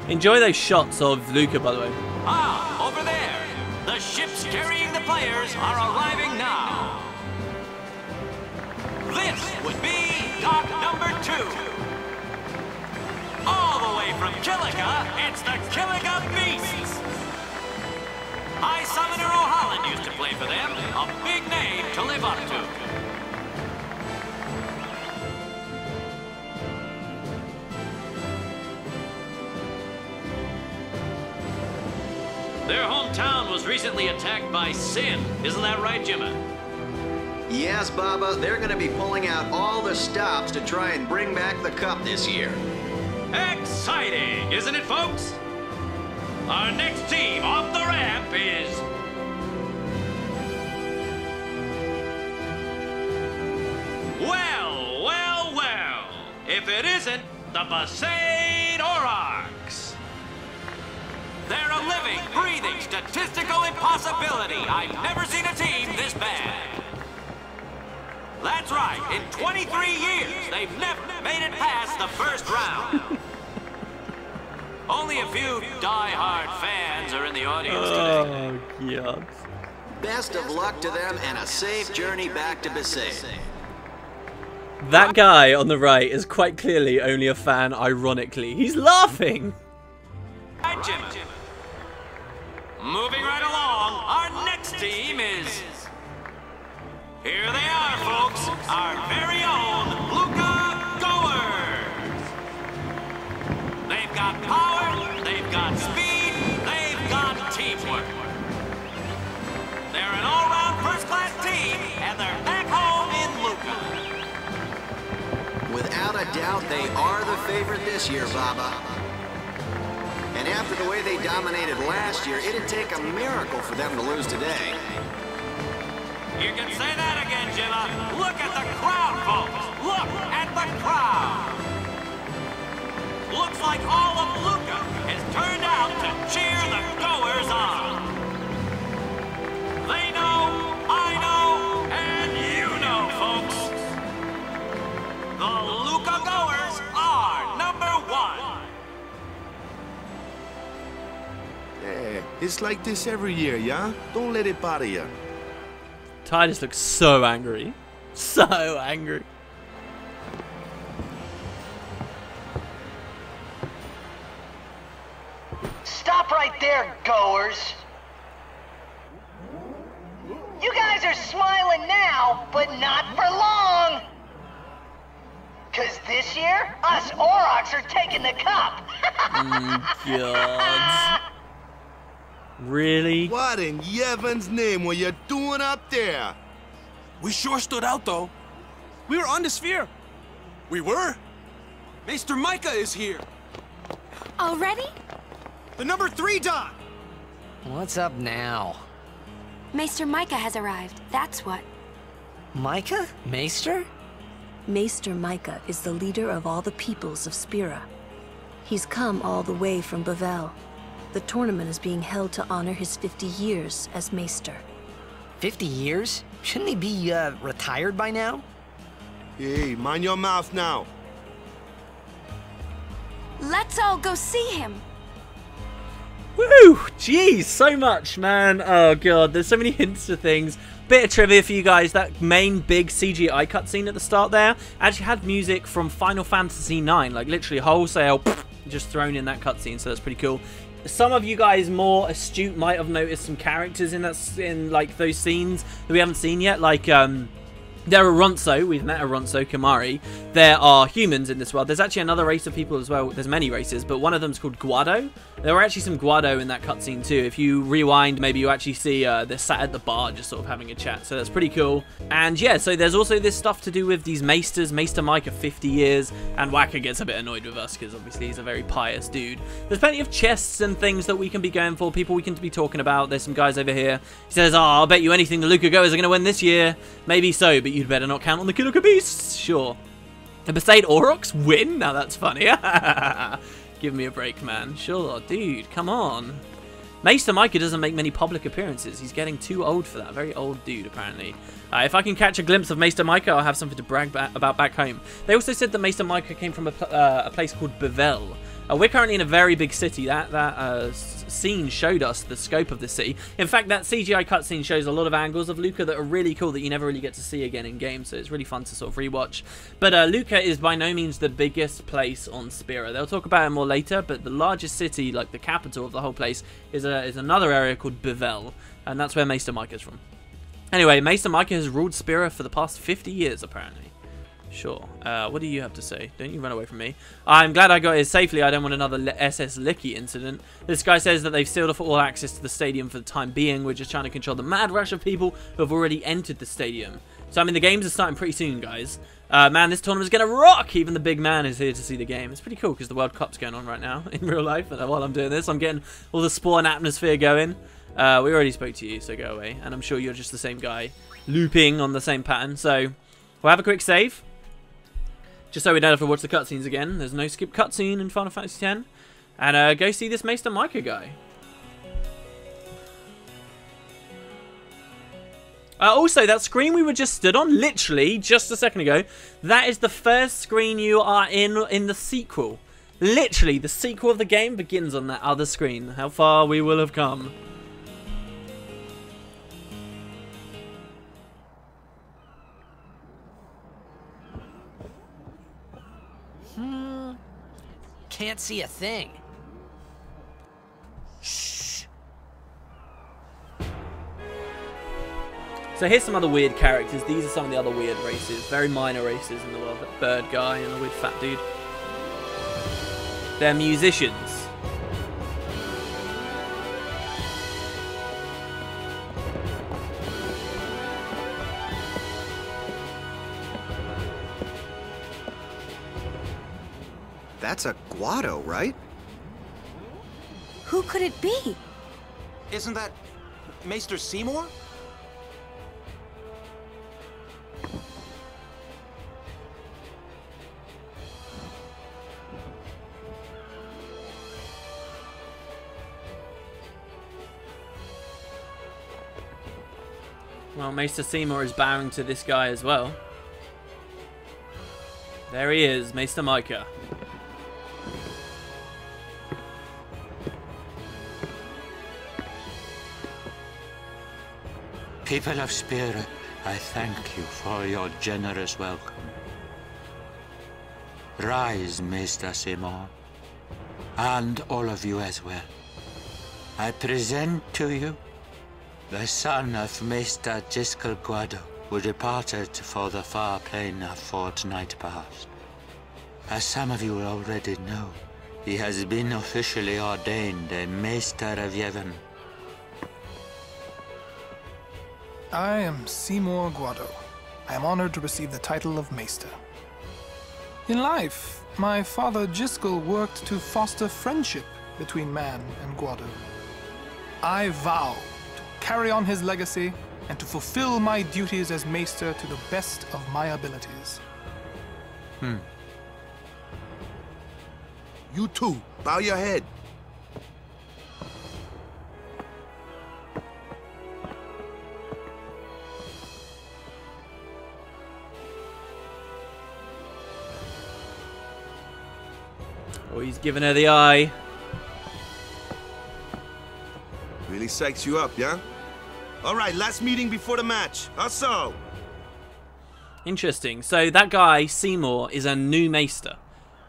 Enjoy those shots of Luca, by the way. Ah, over there. The ships carrying the players are arriving now. This would be dock number 2. All the way from Killica, it's the Killica Beasts. High Summoner O'Holland used to play for them. A big name to live up to. Their hometown was recently attacked by Sin. Isn't that right, Jimmy? Yes, Baba. They're going to be pulling out all the stops to try and bring back the cup this year. Exciting, isn't it, folks? Our next team off the ramp is... Well, well, well. If it isn't the Besaid Aurochs. They're a living, breathing, statistical impossibility. I've never seen a team this bad. That's right. In 23 years, they've never made it past the first round. Only a few die-hard fans are in the audience today. Oh, God. Best of luck to them and a safe journey back to Besaid. That guy on the right is quite clearly only a fan, ironically. He's laughing. Hi, Jim. Moving right along, our next team is... Here they are, folks. Our very own Luca Goers. They've got power, they've got speed, they've got teamwork. They're an all-round first-class team, and they're back home in Lucra. Without a doubt, they are the favorite this year, Baba. And after the way they dominated last year, it'd take a miracle for them to lose today. You can say that again, Jimma. Look at the crowd, folks. Look at the crowd. Looks like all of Lucca has turned out to cheer the Goers on. They know, I know, and you know, folks. The Lucca Goers are number 1. Yeah, it's like this every year, yeah? Don't let it bother you. Titus looks so angry. So angry. Stop right there, Goers. You guys are smiling now, but not for long. 'Cause this year, us Aurochs are taking the cup. God. Really? What in Yevon's name were you doing up there? We sure stood out, though. We were on the sphere. We were. Maester Micah is here. Already? The number 3 dock. What's up now? Maester Micah has arrived, that's what. Micah? Maester? Maester Micah is the leader of all the peoples of Spira. He's come all the way from Bavel. The tournament is being held to honor his 50 years as Maester. 50 years? Shouldn't he be, retired by now? Hey, mind your mouth now. Let's all go see him. Woo! Jeez, so much, man. Oh, God. There's so many hints to things. Bit of trivia for you guys. That main big CGI cutscene at the start there actually had music from Final Fantasy IX. Like, literally wholesale, just thrown in that cutscene. So that's pretty cool. Some of you guys more astute might have noticed some characters in like those scenes that we haven't seen yet, like There are Ronso, we've met a Ronso, Kamari. There are humans in this world. There's actually another race of people as well. There's many races, but one of them's called Guado. There were actually some Guado in that cutscene too. If you rewind, maybe you actually see they're sat at the bar just sort of having a chat. So that's pretty cool. And yeah, so there's also this stuff to do with these maesters. Maester Micah, 50 years, and Wacker gets a bit annoyed with us because obviously he's a very pious dude. There's plenty of chests and things that we can be going for, people we can be talking about. There's some guys over here. He says, oh, I'll bet you anything the Lucra goers are going to win this year. Maybe so, but you'd better not count on the Killer Beasts. Sure. The Besaid Aurochs win? Now that's funny. Give me a break, man. Sure, dude, come on. Maester Micah doesn't make many public appearances. He's getting too old for that. Very old dude, apparently. If I can catch a glimpse of Maester Micah, I'll have something to brag about back home. They also said that Maester Micah came from a place called Bevel. We're currently in a very big city. That scene showed us the scope of the city. In fact, that CGI cutscene shows a lot of angles of Lucca that are really cool that you never really get to see again in game, so it's really fun to sort of rewatch. But Lucca is by no means the biggest place on Spira. They'll talk about it more later, but the largest city, like the capital of the whole place, is another area called Bevel, and that's where Maester Micah is from. Anyway, Maester Micah has ruled Spira for the past 50 years, apparently. Sure. What do you have to say? Don't you run away from me. I'm glad I got here safely. I don't want another SS Licky incident. This guy says that they've sealed off all access to the stadium for the time being. We're just trying to control the mad rush of people who have already entered the stadium. So, I mean, the games are starting pretty soon, guys. Man, this tournament's going to rock! Even the big man is here to see the game. It's pretty cool because the World Cup's going on right now in real life. And while I'm doing this, I'm getting all the spawn atmosphere going. We already spoke to you, so go away. And I'm sure you're just the same guy looping on the same pattern. So, we'll have a quick save. Just so we don't have to watch the cutscenes again. There's no skip cutscene in Final Fantasy X. And go see this Maester Micah guy. Also, that screen we were just stood on, literally, just a second ago, that is the first screen you are in the sequel. Literally, the sequel of the game begins on that other screen. How far we will have come. Can't see a thing. Shh. So here's some other weird characters. These are some of the other weird races. Very minor races in the world. That bird guy and a weird fat dude. They're musicians. That's a Guado, right? Who could it be? Isn't that Maester Seymour? Well, Maester Seymour is bowing to this guy as well. There he is, Maester Micah. People of Spira, I thank you for your generous welcome. Rise, Maester Seymour, and all of you as well. I present to you the son of Maester Giskel Guado, who departed for the far plain a fortnight past. As some of you already know, he has been officially ordained a Maester of Yevon. I am Seymour Guado. I am honored to receive the title of Maester. In life, my father Giskel worked to foster friendship between man and Guado. I vow to carry on his legacy and to fulfill my duties as Maester to the best of my abilities. You too. Bow your head. Oh, he's giving her the eye. Really psychs you up, yeah? All right, last meeting before the match. How so? Interesting. So that guy, Seymour, is a new Maester.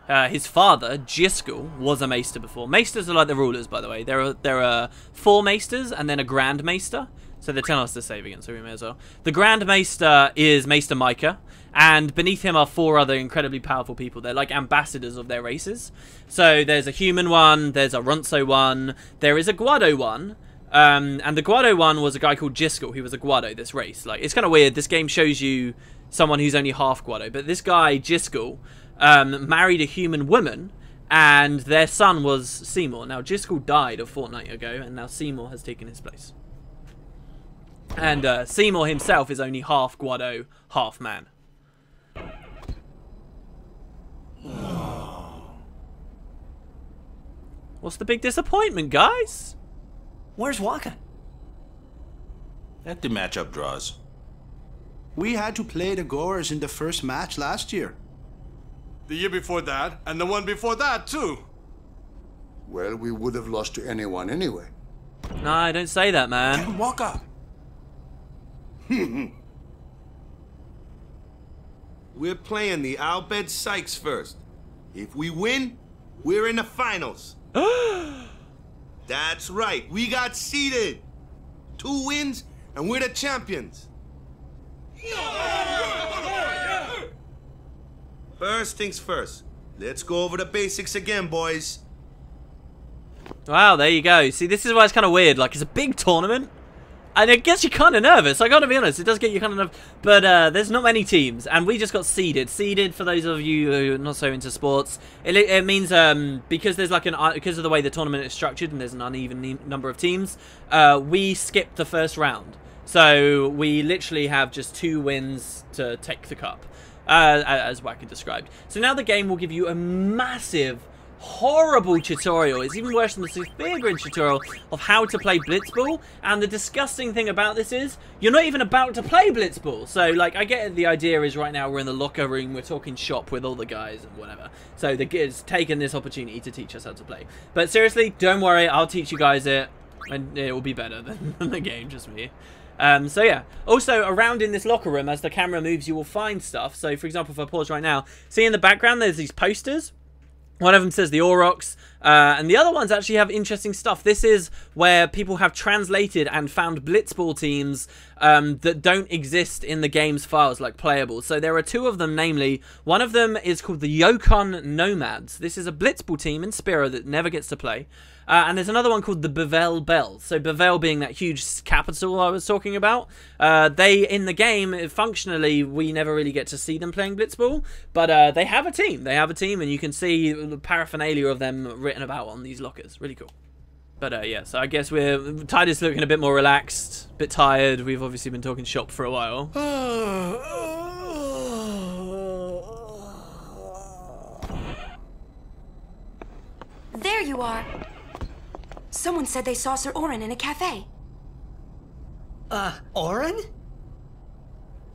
His father, Giskel, was a Maester before. Maesters are like the rulers, by the way. There are 4 Maesters and then a Grand Maester. So they're telling us to save again, so we may as well. The Grand Maester is Maester Micah, and beneath him are 4 other incredibly powerful people. They're like ambassadors of their races. So there's a human one, there's a Ronso one, there is a Guado one, and the Guado one was a guy called Jiskel, who was a Guado this race. Like, it's kind of weird. This game shows you someone who's only half Guado, but this guy, Jiskel, married a human woman, and their son was Seymour. Now, Jiskel died a fortnight ago, and now Seymour has taken his place. And Seymour himself is only half Guado, half man. What's the big disappointment, guys? Where's Waka? Let the matchup draws. We had to play the Goers in the first match last year. The year before that, and the one before that, too. Well, we would have lost to anyone anyway. No, don't say that, man. Waka. We're playing the Albed Sykes first. If we win, we're in the finals. That's right, we got seeded. 2 wins, and we're the champions. First things first. Let's go over the basics again, boys. Wow, there you go. See, this is why it's kind of weird. Like, it's a big tournament, and it gets you kind of nervous. I gotta be honest, it does get you kind of nervous. But there's not many teams, and we just got seeded. Seeded, for those of you who are not so into sports, it means because there's like because of the way the tournament is structured, and there's an uneven number of teams. We skipped the first round, so we literally have just 2 wins to take the cup, as Wacky described. So now the game will give you a massive, horrible tutorial. It's even worse than the Spira Grid tutorial of how to play Blitzball. And the disgusting thing about this is you're not even about to play Blitzball. So, like, I get it, the idea is right now we're in the locker room, we're talking shop with all the guys and whatever. So the kid's taken this opportunity to teach us how to play. But seriously, don't worry, I'll teach you guys it, and it will be better than the game, just me. So yeah, also around in this locker room, as the camera moves, you will find stuff. So for example, if I pause right now, see in the background there's these posters. One of them says the Aurochs, and the other ones actually have interesting stuff. This is where people have translated and found Blitzball teams that don't exist in the game's files, like playable. So there are 2 of them, namely, one of them is called the Yukon Nomads. This is a Blitzball team in Spira that never gets to play. And there's another one called the Bevel Bells. So Bevel being that huge capital I was talking about. They, in the game, functionally, we never really get to see them playing Blitzball. But they have a team. They have a team, and you can see the paraphernalia of them written about on these lockers. Really cool. But yeah, so I guess Titus looking a bit more relaxed, a bit tired. We've obviously been talking shop for a while. There you are. Someone said they saw Sir Orin in a cafe. Orin?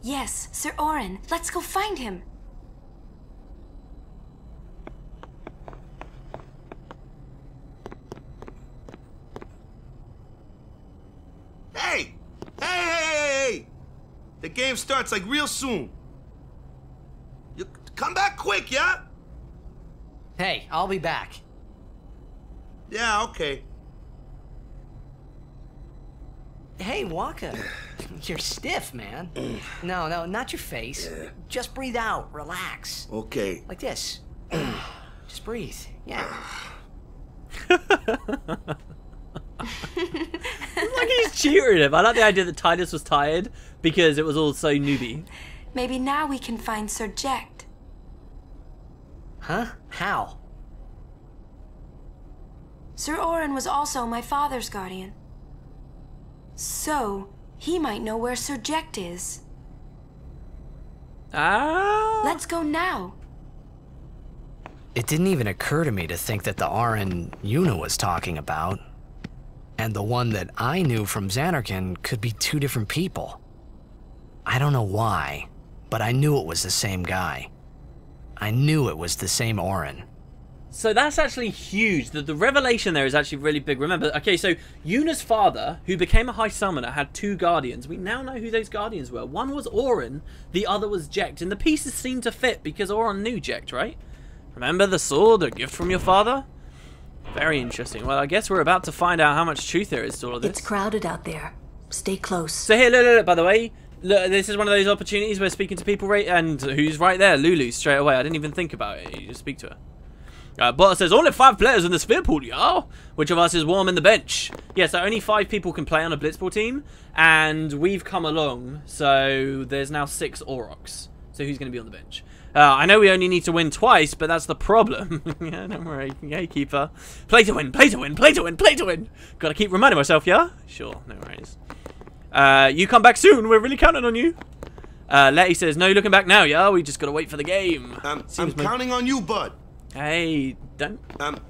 Yes, Sir Orin. Let's go find him. Hey! Hey! The game starts like real soon. You come back quick, yeah? Hey, I'll be back. Yeah, okay. Hey, Waka. You're stiff, man. No, not your face. Just breathe out. Relax. Okay. Like this. Just breathe. Yeah. Like he's cheering him. I like the idea that Titus was tired because it was all so newbie. Maybe now we can find Sir Jecht. Huh? How? Sir Orin was also my father's guardian. So, he might know where Sir Jecht is. Let's go now. It didn't even occur to me to think that the Orin Yuna was talking about, and the one that I knew from Xanarkand, could be 2 different people. I don't know why, but I knew it was the same guy. I knew it was the same Orin. So that's actually huge. The revelation there is actually really big. Remember, okay, so Yuna's father, who became a high summoner, had 2 guardians. We now know who those guardians were. One was Orin, the other was Jecht. And the pieces seem to fit because Orin knew Jecht, right? Remember the sword, a gift from your father? Very interesting. Well, I guess we're about to find out how much truth there is to all of this. It's crowded out there. Stay close. So here, look, by the way, look, this is one of those opportunities where speaking to people, right, and who's right there, Lulu, straight away. I didn't even think about it. You just speak to her. Botta says, only 5 players in the sphere pool, y'all. Which of us is warm in the bench? Yeah, so only 5 people can play on a Blitzball team, and we've come along, so there's now 6 Aurochs. So who's going to be on the bench? I know we only need to win twice, but that's the problem. Yeah, don't worry. Gatekeeper. Play to win, play to win, play to win, play to win. Gotta keep reminding myself, yeah? Sure, no worries. You come back soon. We're really counting on you. Letty says, no looking back now, yeah? We just gotta wait for the game. I'm counting on you, bud. Hey, don't...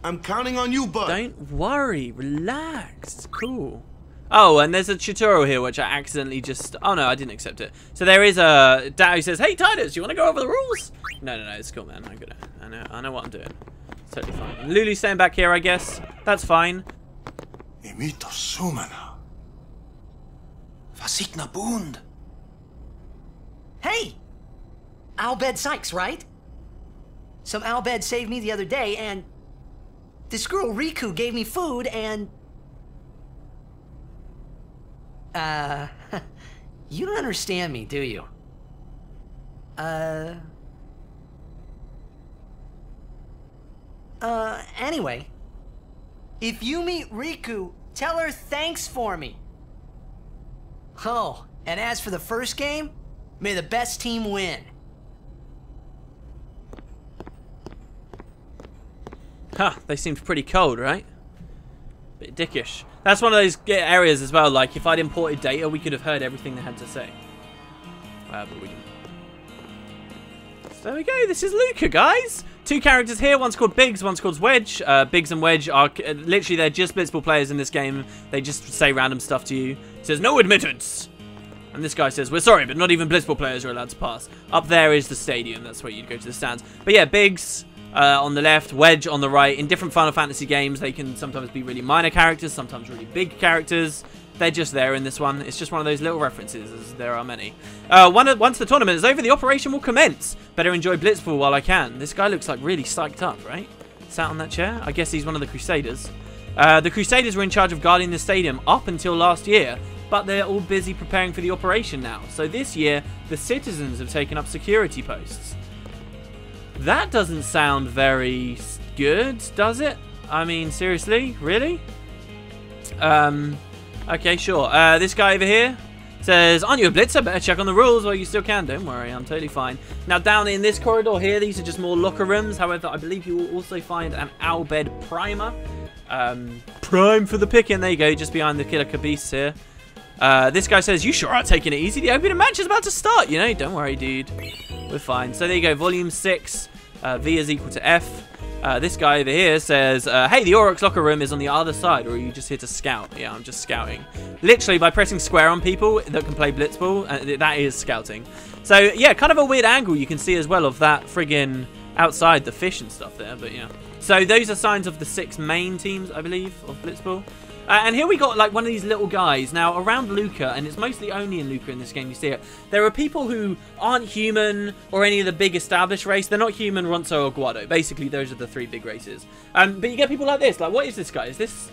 I'm counting on you, bud. Don't worry. Relax. It's cool. Oh, and there's a tutorial here which I accidentally just... Oh, no, I didn't accept it. So there is a... Dad who says, hey, Titus, you want to go over the rules? No, it's cool, man. I know what I'm doing. It's totally fine. Lulu's staying back here, I guess. That's fine. Imito sumana. Vasikna bund. Hey! Albed Sykes, right? Some Albed saved me the other day, and... this girl Riku gave me food, and... you don't understand me, do you? Anyway. If you meet Riku, tell her thanks for me. Oh, and as for the first game, may the best team win. Huh, they seemed pretty cold, right? Bit dickish. That's one of those areas as well, like, if I'd imported data, we could have heard everything they had to say. But we didn't. So there we go, this is Luca, guys! 2 characters here, one's called Biggs, one's called Wedge. Biggs and Wedge are, literally, they're just Blitzball players in this game. They just say random stuff to you. It says, no admittance! And this guy says, we're sorry, but not even Blitzball players are allowed to pass. Up there is the stadium, that's where you'd go to the stands. But yeah, Biggs... on the left, Wedge on the right. In different Final Fantasy games, they can sometimes be really minor characters, sometimes really big characters. They're just there in this one. It's just one of those little references, as there are many. Once the tournament is over, the operation will commence. Better enjoy Blitzball while I can. This guy looks like really psyched up, right? Sat on that chair? I guess he's one of the Crusaders. The Crusaders were in charge of guarding the stadium up until last year, but they're all busy preparing for the operation now. So this year, the citizens have taken up security posts. That doesn't sound very good, does it? I mean, seriously? Really? Okay, sure. This guy over here says, aren't you a blitzer? Better check on the rules while you still can. Don't worry, I'm totally fine. Now, down in this corridor here, these are just more locker rooms. However, I believe you will also find an Albed primer. Prime for the picking. There you go, just behind the Killer Beasts here. This guy says, you sure are taking it easy. The opening match is about to start, you know? Don't worry, dude. We're fine. So there you go, volume 6. V is equal to F. This guy over here says, hey, the Aurochs locker room is on the other side, or are you just here to scout? Yeah, I'm just scouting. Literally, by pressing square on people that can play Blitzball, that is scouting. So, yeah, kind of a weird angle you can see as well of that friggin' outside the fish and stuff there, but yeah. So those are signs of the 6 main teams, I believe, of Blitzball. And here we got like one of these little guys. Now around Luca, and it's mostly only in Luca in this game you see it, there are people who aren't human or any of the big established race. They're not human, Ronso or Guado. Basically those are the 3 big races. But you get people like this. Like, what is this guy? Is this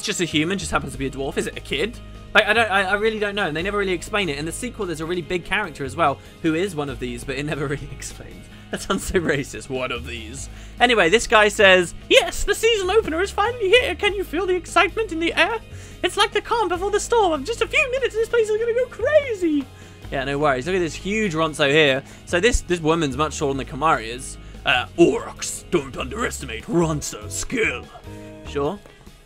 just a human? Just happens to be a dwarf? Is it a kid? Like, I really don't know, and they never really explain it. In the sequel there's a really big character as well who is one of these, but it never really explains. That sounds so racist. One of these. Anyway, this guy says, yes, the season opener is finally here. Can you feel the excitement in the air? It's like the calm before the storm. In just a few minutes, this place is going to go crazy. Yeah, no worries. Look at this huge Ronso here. So this woman's much taller than the Kamari is. Aurochs, don't underestimate Ronso's skill. Sure.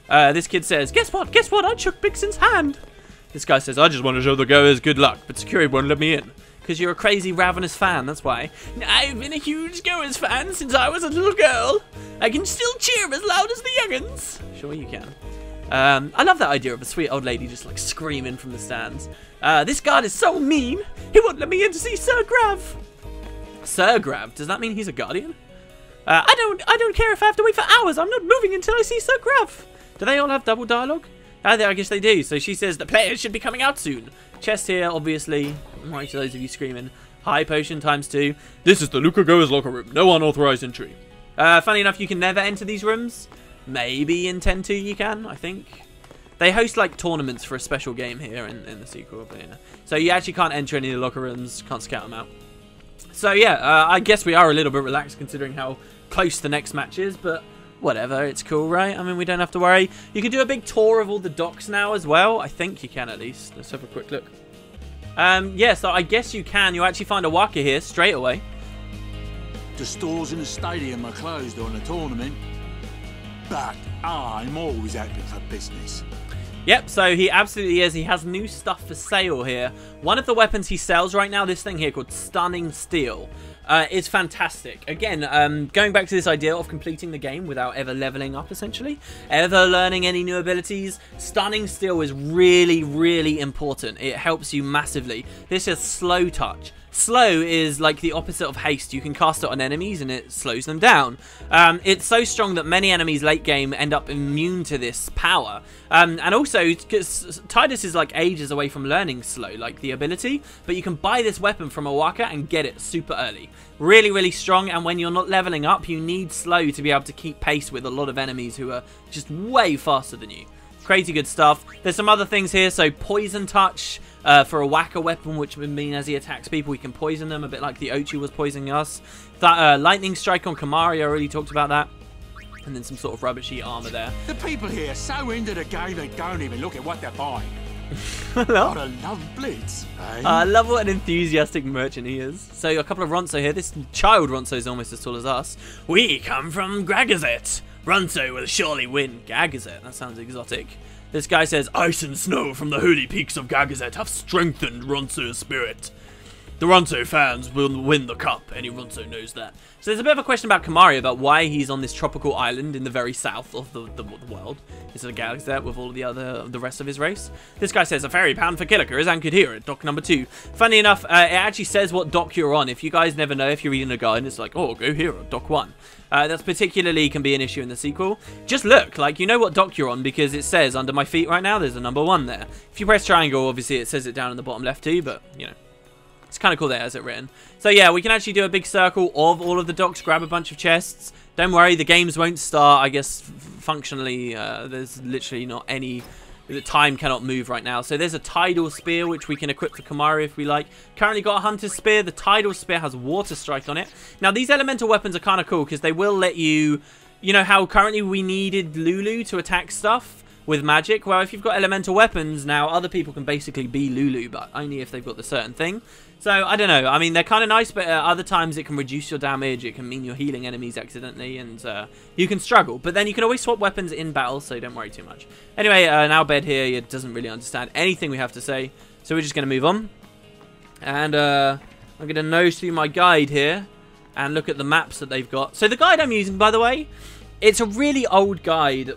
This kid says, guess what? Guess what? I shook Bixen's hand. This guy says, I just want to show the goers good luck, but security won't let me in. Because you're a crazy Ravenous fan, that's why. I've been a huge Goers fan since I was a little girl. I can still cheer as loud as the young'uns. Sure you can. I love that idea of a sweet old lady just like screaming from the stands. This guard is so mean. He won't let me in to see Sir Grav. Sir Grav? Does that mean he's a guardian? I don't care if I have to wait for hours. I'm not moving until I see Sir Grav. Do they all have double dialogue? I guess they do. So she says the players should be coming out soon. Chest here, obviously. Right to those of you screaming. High potion ×2. This is the Lucra Goers locker room. No unauthorized entry. Funny enough, you can never enter these rooms. Maybe in 10.2 you can, I think. They host like tournaments for a special game here in the sequel. But, yeah. So you actually can't enter any of the locker rooms, can't scout them out. So yeah, I guess we are a little bit relaxed considering how close the next match is, but whatever, it's cool, right? I mean, we don't have to worry. You can do a big tour of all the docks now as well. I think you can at least. Let's have a quick look. Yeah, so I guess you can. You actually find a Waka here straight away. The stores in the stadium are closed on the tournament, but I'm always open for business. Yep, so he absolutely is. He has new stuff for sale here. One of the weapons he sells right now, this thing here called Stunning Steel, is fantastic. Again, going back to this idea of completing the game without ever leveling up, essentially, ever learning any new abilities, Stunning Steel is really, really important. It helps you massively. This is slow touch. Slow is like the opposite of haste. You can cast it on enemies and it slows them down. It's so strong that many enemies late game end up immune to this power. And also, because Tidus is like ages away from learning slow, like the ability, but you can buy this weapon from a Waka and get it super early. Really, really strong, and when you're not leveling up, you need slow to be able to keep pace with a lot of enemies who are just way faster than you. Crazy good stuff. There's some other things here, so Poison Touch for a Waka weapon, which would mean as he attacks people, we can poison them, a bit like the Ochi was poisoning us. That Lightning Strike on Kamari, I already talked about that. And then some sort of rubbishy armor there. The people here are so into the game they don't even look at what they're buying. Hello. I love Blitz, eh? I love what an enthusiastic merchant he is. So a couple of Ronso here. This child Ronso is almost as tall as us. We come from Gragazet. Ronso will surely win. Gagazet, that sounds exotic. This guy says, ice and snow from the holy peaks of Gagazet have strengthened Ronso's spirit. The Ronso fans will win the cup. Any Ronso knows that. So there's a bit of a question about Kamari, about why he's on this tropical island in the very south of the world. Instead of Gagazet with all of the rest of his race. This guy says, a ferry bound for Killiker is anchored here at dock number 2. Funny enough, it actually says what dock you're on. If you guys never know, if you're reading a guide, it's like, oh, go here at dock 1. That's particularly can be an issue in the sequel. Just look, like, you know what dock you're on because it says under my feet right now, there's a number 1 there. If you press triangle, obviously it says it down in the bottom left too, but, you know. It's kind of cool there, has it written. So yeah, we can actually do a big circle of all of the docks, grab a bunch of chests. Don't worry, the games won't start. I guess functionally, there's literally not any... The time cannot move right now. So there's a Tidal Spear, which we can equip for Kamari if we like. Currently got a Hunter's Spear. The Tidal Spear has Water Strike on it. Now, these elemental weapons are kind of cool because they will let you... You know how currently we needed Lulu to attack stuff with magic? Well, if you've got elemental weapons now, other people can basically be Lulu, but only if they've got the certain thing. So, I don't know. I mean, they're kind of nice, but other times it can reduce your damage. It can mean you're healing enemies accidentally, and you can struggle. But then you can always swap weapons in battle, so don't worry too much. Anyway, now Bed here doesn't really understand anything we have to say, so we're just going to move on. And I'm going to nose through my guide here and look at the maps that they've got. So the guide I'm using, by the way, it's a really old guide.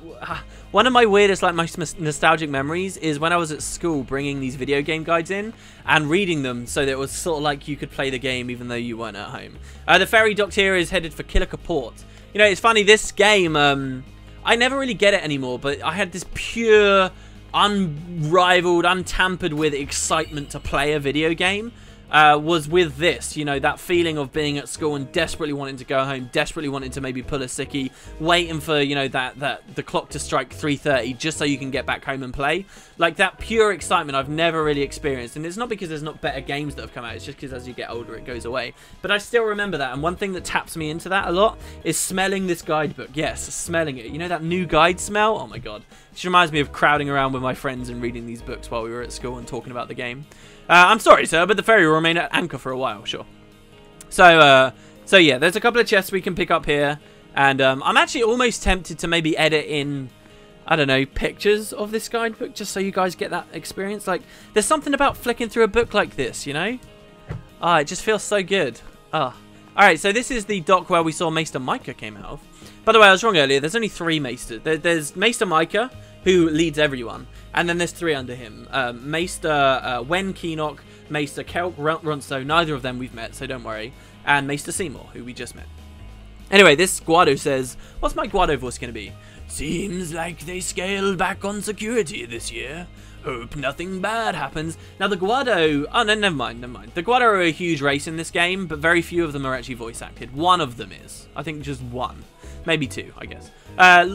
One of my weirdest, like, most nostalgic memories is when I was at school bringing these video game guides in and reading them so that it was sort of like you could play the game even though you weren't at home. The ferry dock here is headed for Killiker Port. You know, it's funny, this game, I never really get it anymore, but I had this pure, unrivaled, untampered with excitement to play a video game. Was with this, you know, that feeling of being at school and desperately wanting to go home, desperately wanting to maybe pull a sickie, waiting for, you know, the clock to strike 3:30 just so you can get back home and play. Like, that pure excitement I've never really experienced, and it's not because there's not better games that have come out, it's just because as you get older it goes away. But I still remember that, and one thing that taps me into that a lot is smelling this guidebook. Yes, smelling it. You know that new guide smell? Oh my god. It just reminds me of crowding around with my friends and reading these books while we were at school and talking about the game. I'm sorry, sir, but the ferry will remain at anchor for a while, sure. So yeah, there's a couple of chests we can pick up here. And I'm actually almost tempted to maybe edit in, I don't know, pictures of this guidebook, just so you guys get that experience. Like, there's something about flicking through a book like this, you know? Ah, it just feels so good. Ah. Alright, so this is the dock where we saw Maester Micah came out of. By the way, I was wrong earlier. There's only 3 Maesters. There's Maester Micah, who leads everyone. And then there's 3 under him. Maester Wen Keenock, Maester Kelk Ronso, neither of them we've met, so don't worry. And Maester Seymour, who we just met. Anyway, this Guado says, what's my Guado voice going to be? Seems like they scaled back on security this year. Hope nothing bad happens. Now the Guado... Oh, no, never mind. The Guado are a huge race in this game, but very few of them are actually voice acted. One of them is. I think just one. Maybe two, I guess.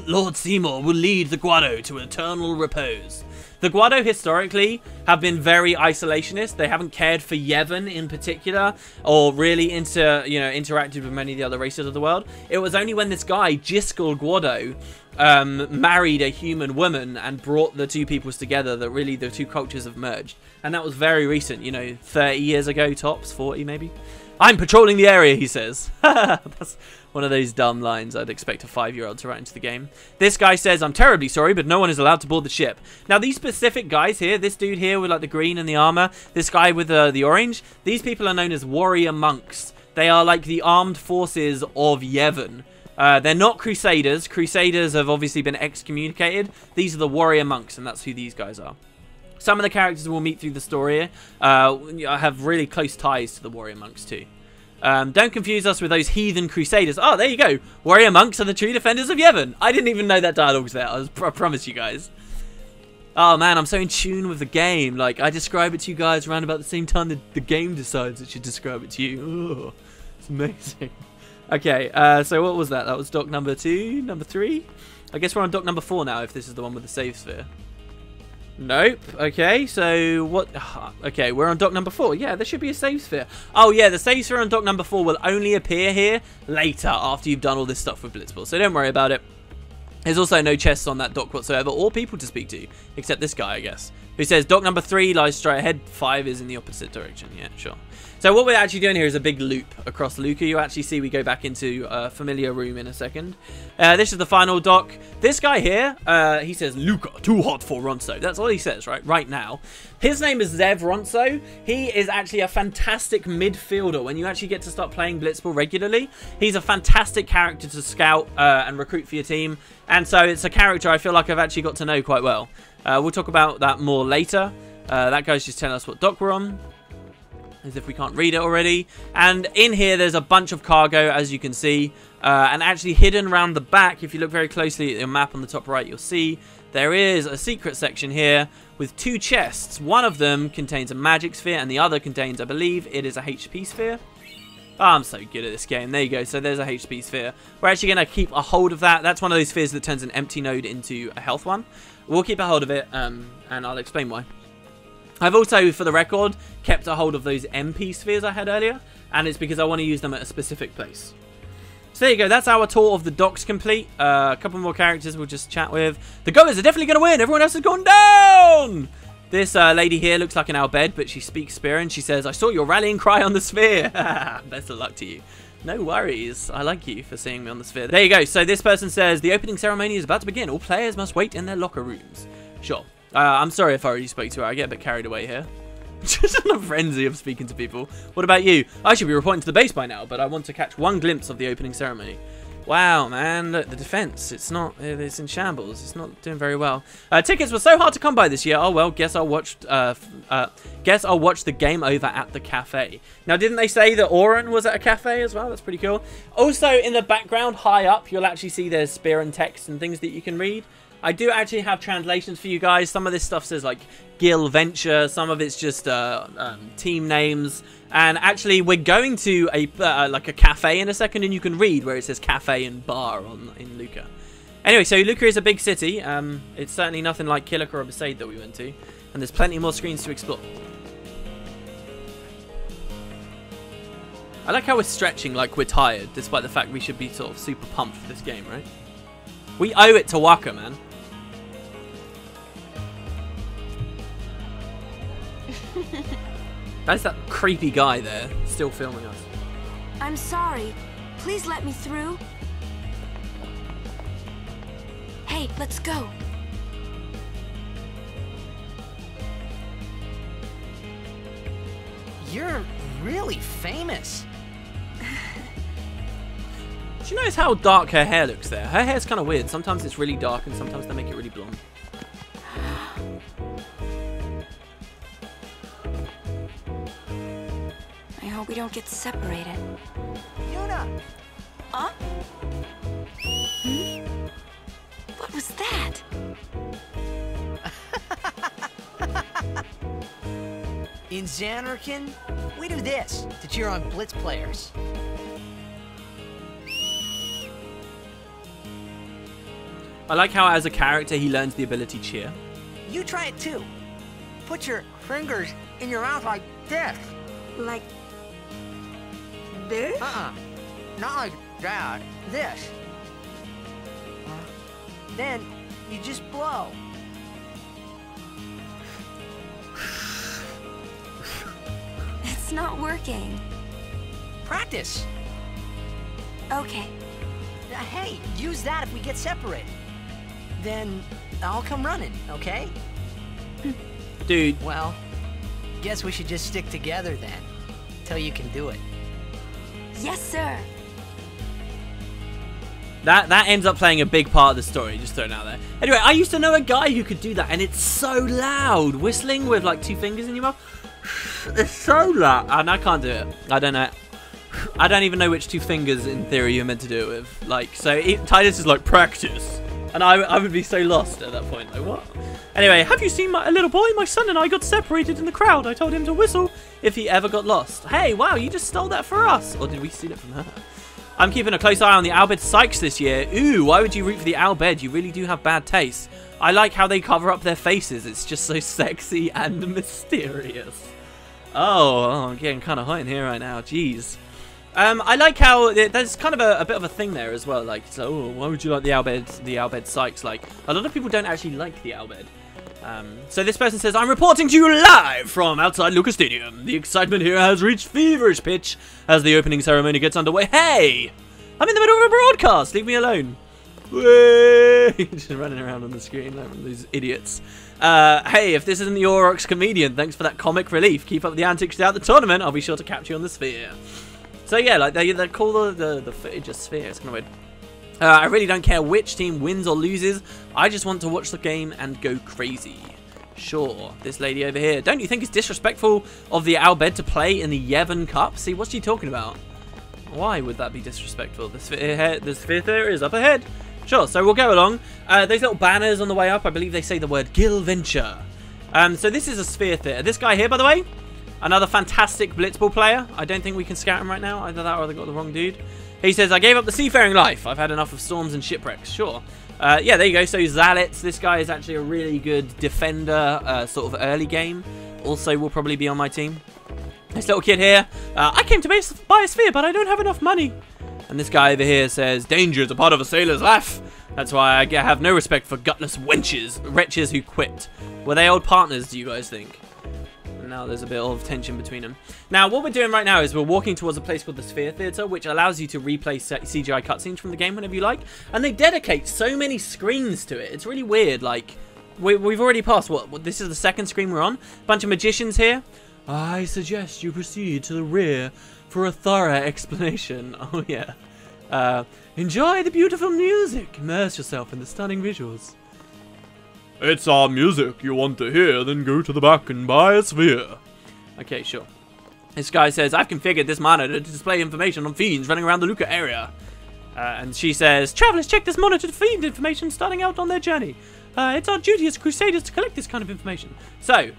Lord Seymour will lead the Guado to eternal repose. The Guado historically have been very isolationist. They haven't cared for Yevon in particular, or really interacted with many of the other races of the world. It was only when this guy, Jiskel Guado, married a human woman and brought the two peoples together that really the two cultures have merged. And that was very recent, 30 years ago tops, 40 maybe. I'm patrolling the area, he says. That's one of those dumb lines I'd expect a 5-year-old to write into the game. This guy says, I'm terribly sorry, but no one is allowed to board the ship. Now, these specific guys here, this dude here with like the green and the armor, this guy with the orange, these people are known as warrior monks. They are like the armed forces of Yevon. They're not crusaders. Crusaders have obviously been excommunicated. These are the warrior monks, and that's who these guys are. Some of the characters we'll meet through the story have really close ties to the warrior monks too. Don't confuse us with those heathen crusaders. Oh, there you go. Warrior monks are the true defenders of Yevon. I didn't even know that dialogue was there. I promise you guys. Oh man, I'm so in tune with the game. Like, I describe it to you guys around about the same time that the game decides it should describe it to you. Ooh, it's amazing. Okay, so what was that? That was dock number 2, number 3? I guess we're on dock number 4 now, if this is the one with the save sphere. Nope. Okay, so what? Okay, we're on dock number 4. Yeah, there should be a save sphere. Oh yeah, the save sphere on dock number 4 will only appear here later after you've done all this stuff with Blitzball, so don't worry about it. There's also no chests on that dock whatsoever, or people to speak to, except this guy, I guess, who says dock number 3 lies straight ahead, 5 is in the opposite direction. Yeah, sure. So what we're actually doing here is a big loop across Luca. You actually see we go back into a familiar room in a second. This is the final dock. This guy here, he says, Luca, too hot for Ronso. That's all he says, right now. His name is Zev Ronso. He is actually a fantastic midfielder when you actually get to start playing Blitzball regularly. He's a fantastic character to scout and recruit for your team. And so it's a character I feel like I've actually got to know quite well. We'll talk about that more later. That guy's just telling us what dock we're on, as if we can't read it already. And in here there's a bunch of cargo, as you can see, and actually hidden around the back, if you look very closely at your map on the top right, you'll see there is a secret section here with 2 chests. One of them contains a magic sphere and the other contains, I believe it is a HP sphere. Oh, I'm so good at this game. There you go. So there's a HP sphere. We're actually going to keep a hold of that. That's one of those spheres that turns an empty node into a health one. We'll keep a hold of it, and I'll explain why. I've also, for the record, kept a hold of those MP spheres I had earlier, and it's because I want to use them at a specific place. So there you go, that's our tour of the docks complete. A couple more characters we'll just chat with. The Goers are definitely going to win, everyone else has gone down! This lady here looks like an Albed, but she speaks Spira, and she says, I saw your rallying cry on the sphere. Best of luck to you. No worries, I like you for seeing me on the sphere. There you go, so this person says, the opening ceremony is about to begin. All players must wait in their locker rooms. Sure. I'm sorry if I already spoke to her. I get a bit carried away here. Just in a frenzy of speaking to people. What about you? I should be reporting to the base by now, but I want to catch one glimpse of the opening ceremony. Wow, man, look, the defense, it's in shambles. It's not doing very well. Tickets were so hard to come by this year. Oh well, guess I'll watch the game over at the cafe. Now, didn't they say that Oren was at a cafe as well? That's pretty cool. Also, in the background, high up, you'll actually see there's Spira and text and things that you can read. I do actually have translations for you guys. Some of this stuff says like Gil Venture. Some of it's just team names. And actually, we're going to a like a cafe in a second, and you can read where it says cafe and bar in Luca. Anyway, so Lucra is a big city. It's certainly nothing like Killica or Besaid that we went to, and there's plenty more screens to explore. I like how we're stretching like we're tired, despite the fact we should be sort of super pumped for this game, right? We owe it to Waka, man. That's that creepy guy there, still filming us. I'm sorry. Please let me through. Hey, let's go. You're really famous. Do you notice how dark her hair looks there? Her hair's kind of weird. Sometimes it's really dark and sometimes they make it really blonde. I hope we don't get separated. Yuna! Huh? Hmm? What was that? In Xanarkin, we do this to cheer on Blitz players. I like how as a character he learns the ability cheer. You try it too. Put your fingers in your mouth like this. Like this? Not like that. This. Then you just blow. It's not working. Practice. Okay. Hey, use that if we get separated. Then I'll come running, okay? Dude. Well, guess we should just stick together then. Till you can do it. Yes, sir. That ends up playing a big part of the story, just throwing it out there. Anyway, I used to know a guy who could do that, and it's so loud. Whistling with like 2 fingers in your mouth. It's so loud. And I can't do it. I don't know. I don't even know which 2 fingers in theory you're meant to do it with. Like, so Titus is like, practice. And I would be so lost at that point. Like, what? Anyway, have you seen a little boy? My son and I got separated in the crowd. I told him to whistle if he ever got lost. Hey, wow, you just stole that for us. Or did we steal it from her? I'm keeping a close eye on the Albed Sykes this year. Ooh, why would you root for the Albed? You really do have bad taste. I like how they cover up their faces. It's just so sexy and mysterious. Oh, I'm getting kind of hot in here right now. Jeez. I like how there's kind of a bit of a thing there as well. Like, so, oh, why would you like the Albed Sykes? Like, a lot of people don't actually like the Albed. So this person says, I'm reporting to you live from outside Lucca Stadium. The excitement here has reached feverish pitch as the opening ceremony gets underway. Hey! I'm in the middle of a broadcast. Leave me alone. Just running around on the screen like one of these idiots. Hey, if this isn't the Aurochs comedian, thanks for that comic relief. Keep up the antics throughout the tournament. I'll be sure to capture you on the Sphere. So yeah, like they call the footage a Sphere. It's kind of weird. I really don't care which team wins or loses. I just want to watch the game and go crazy. Sure, this lady over here. Don't you think it's disrespectful of the Albed to play in the Yevon Cup? See, what's she talking about? Why would that be disrespectful? The Sphere Theater is up ahead. Sure, so we'll go along. Those little banners on the way up, I believe they say the word Gilventure. So this is a Sphere Theater. This guy here, by the way, another fantastic blitzball player. I don't think we can scout him right now. Either that or they got the wrong dude. He says, I gave up the seafaring life. I've had enough of storms and shipwrecks. Sure. Yeah, there you go. So Zalets, this guy is actually a really good defender, sort of early game. Also will probably be on my team. This little kid here, I came to buy a sphere, but I don't have enough money. And this guy over here says, danger is a part of a sailor's life. That's why I have no respect for gutless wretches who quit. Were they old partners, do you guys think? Now there's a bit of tension between them. Now what we're doing right now is we're walking towards a place called the Sphere Theater, which allows you to replay CGI cutscenes from the game whenever you like, and they dedicate so many screens to it. It's really weird. Like we've already passed what this is the 2nd screen we're on. Bunch of magicians here. I suggest you proceed to the rear for a thorough explanation. Oh yeah. Enjoy the beautiful music. Immerse yourself in the stunning visuals. It's our music you want to hear, then go to the back and buy a sphere. Okay, sure. This guy says, I've configured this monitor to display information on fiends running around the Lucca area. And she says, travelers, check this monitor to fiend information starting out on their journey. It's our duty as crusaders to collect this kind of information. So,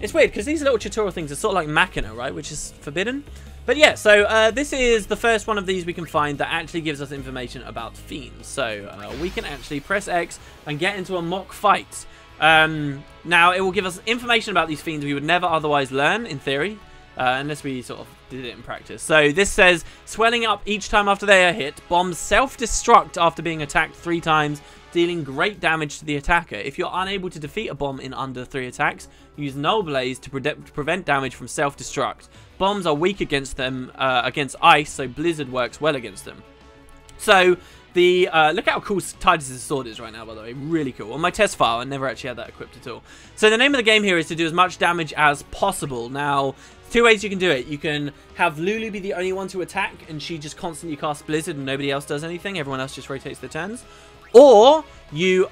it's weird, because these little tutorial things are sort of like Machina, right? Which is forbidden. But yeah, so this is the first one of these we can find that actually gives us information about fiends. So we can actually press X and get into a mock fight. Now, it will give us information about these fiends we would never otherwise learn, in theory, unless we sort of did it in practice. So this says, swelling up each time after they are hit, bombs self-destruct after being attacked 3 times, dealing great damage to the attacker. If you're unable to defeat a bomb in under 3 attacks, use Null Blaze to prevent damage from self-destruct. Bombs are weak against them, against ice, so Blizzard works well against them. So, the look at how cool Titus's sword is right now, by the way. Really cool. On my test file, I never actually had that equipped at all. So the name of the game here is to do as much damage as possible. Now, 2 ways you can do it. You can have Lulu be the only one to attack, and she just constantly casts Blizzard and nobody else does anything. Everyone else just rotates their turns. Or you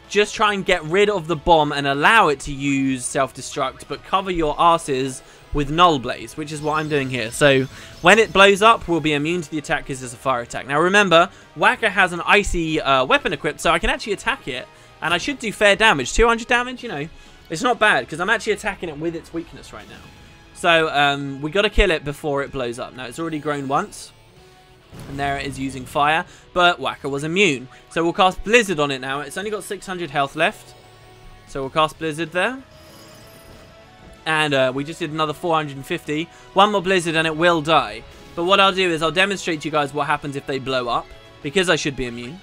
just try and get rid of the bomb and allow it to use self-destruct, but cover your asses with Null Blaze, which is what I'm doing here. So when it blows up, we'll be immune to the attack because it's a fire attack. Now remember, Whacker has an icy weapon equipped, so I can actually attack it, and I should do fair damage. 200 damage, you know. It's not bad, because I'm actually attacking it with its weakness right now. So, we got to kill it before it blows up. Now, it's already grown once. And there it is using fire. But Whacker was immune. So, we'll cast Blizzard on it now. It's only got 600 health left. So, we'll cast Blizzard there. And we just did another 450. One more Blizzard and it will die. But what I'll do is I'll demonstrate to you guys what happens if they blow up. Because I should be immune.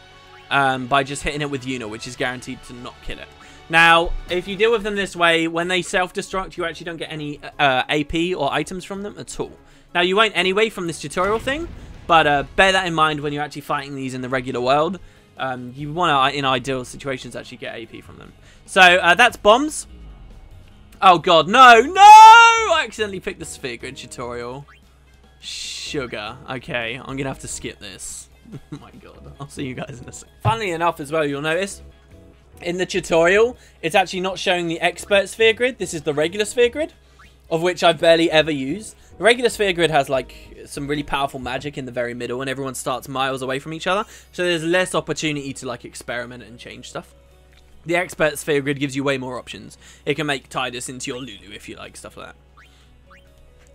By just hitting it with Una, which is guaranteed to not kill it. Now, if you deal with them this way, when they self-destruct, you actually don't get any AP or items from them at all. Now, you won't anyway from this tutorial thing. But bear that in mind when you're actually fighting these in the regular world. You want to, in ideal situations, actually get AP from them. So, that's bombs. Oh god, no, no! I accidentally picked the sphere grid tutorial. Sugar. Okay, I'm gonna have to skip this. Oh my god, I'll see you guys in a second. Funnily enough as well, you'll notice, in the tutorial, it's actually not showing the expert sphere grid. This is the regular sphere grid, of which I've barely ever used. The regular sphere grid has like some really powerful magic in the very middle and everyone starts miles away from each other. So there's less opportunity to like experiment and change stuff. The expert sphere grid gives you way more options. It can make Tidus into your Lulu if you like, stuff like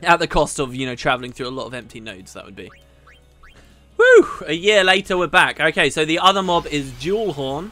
that. At the cost of, you know, traveling through a lot of empty nodes, that would be. Woo! A year later, we're back. Okay, so the other mob is Jewel Horn.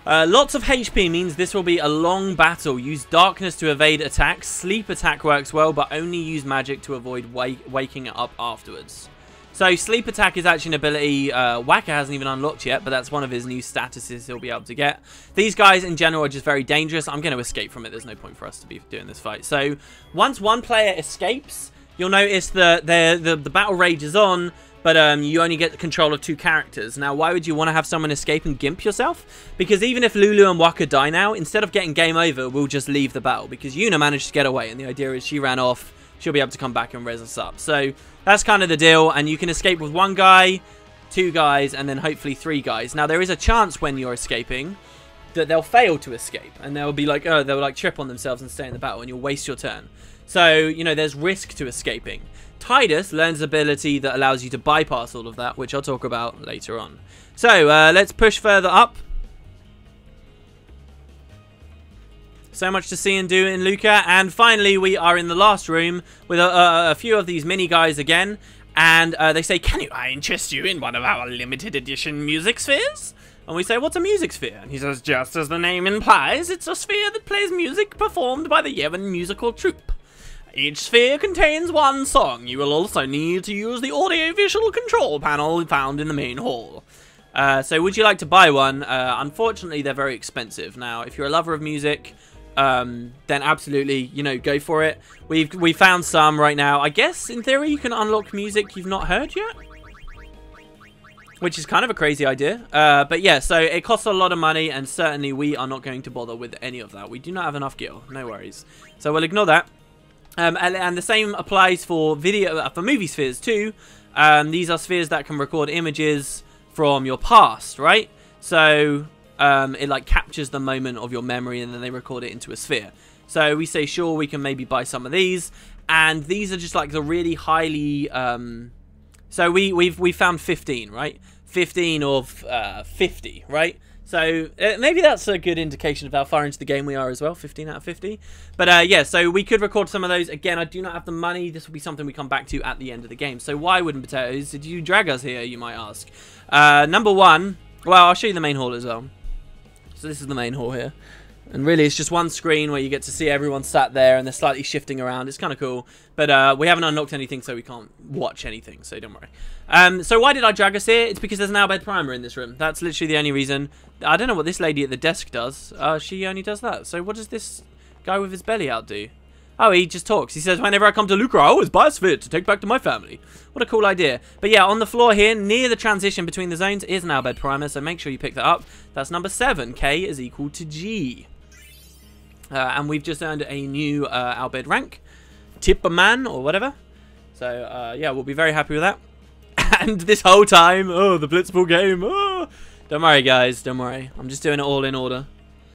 Lots of HP means this will be a long battle. Use darkness to evade attacks. Sleep attack works well, but only use magic to avoid waking it up afterwards. So sleep attack is actually an ability Whacker hasn't even unlocked yet, but that's one of his new statuses he'll be able to get. These guys in general are just very dangerous. I'm going to escape from it. There's no point for us to be doing this fight. So once one player escapes, you'll notice that the battle rage is on, but you only get the control of 2 characters. Now, why would you want to have someone escape and gimp yourself? Because even if Lulu and Whacker die now, instead of getting game over, we'll just leave the battle. Because Una managed to get away, and the idea is she ran off. She'll be able to come back and res us up. So that's kind of the deal. And you can escape with 1 guy, 2 guys, and then hopefully 3 guys. Now, there is a chance when you're escaping that they'll fail to escape. And they'll be like, oh, they'll like trip on themselves and stay in the battle, and you'll waste your turn. So, you know, there's risk to escaping. Tidus learns ability that allows you to bypass all of that, which I'll talk about later on. So, let's push further up. So much to see and do in Lucca. And finally, we are in the last room with a few of these mini guys again. And they say, can I interest you in one of our limited edition music spheres? And we say, what's a music sphere? And he says, just as the name implies, it's a sphere that plays music performed by the Yevon musical troupe. Each sphere contains 1 song. You will also need to use the audio-visual control panel found in the main hall. So would you like to buy one? Unfortunately, they're very expensive. Now, if you're a lover of music, then absolutely, you know, go for it. We found some right now. I guess, in theory, you can unlock music you've not heard yet. Which is kind of a crazy idea. But yeah, so it costs a lot of money, and certainly we are not going to bother with any of that. We do not have enough gear. No worries. So we'll ignore that. And the same applies for movie spheres too. These are spheres that can record images from your past, right? So it like captures the moment of your memory and then they record it into a sphere. So we say, sure, we can maybe buy some of these. And these are just like the really highly... so we found 15, right? 15 of 50, right? So maybe that's a good indication of how far into the game we are as well. 15 out of 50. But yeah, so we could record some of those. Again, I do not have the money. This will be something we come back to at the end of the game. So why, Wooden Potatoes, did you drag us here, you might ask? Number 1, well, I'll show you the main hall as well. So this is the main hall here. And really, it's just one screen where you get to see everyone sat there and they're slightly shifting around. It's kind of cool. But we haven't unlocked anything, so we can't watch anything. So don't worry. So why did I drag us here? It's because there's an Albed Primer in this room. That's literally the only reason. I don't know what this lady at the desk does. She only does that. So what does this guy with his belly out do? Oh, he just talks. He says, whenever I come to Lucra, I always buy a sphere to take back to my family. What a cool idea. But yeah, on the floor here, near the transition between the zones, is an Albed Primer. So make sure you pick that up. That's number 7. K is equal to G. And we've just earned a new Albed rank. Tipperman or whatever. So, yeah, we'll be very happy with that. And this whole time, oh, the Blitzball game. Oh. Don't worry, guys. Don't worry. I'm just doing it all in order.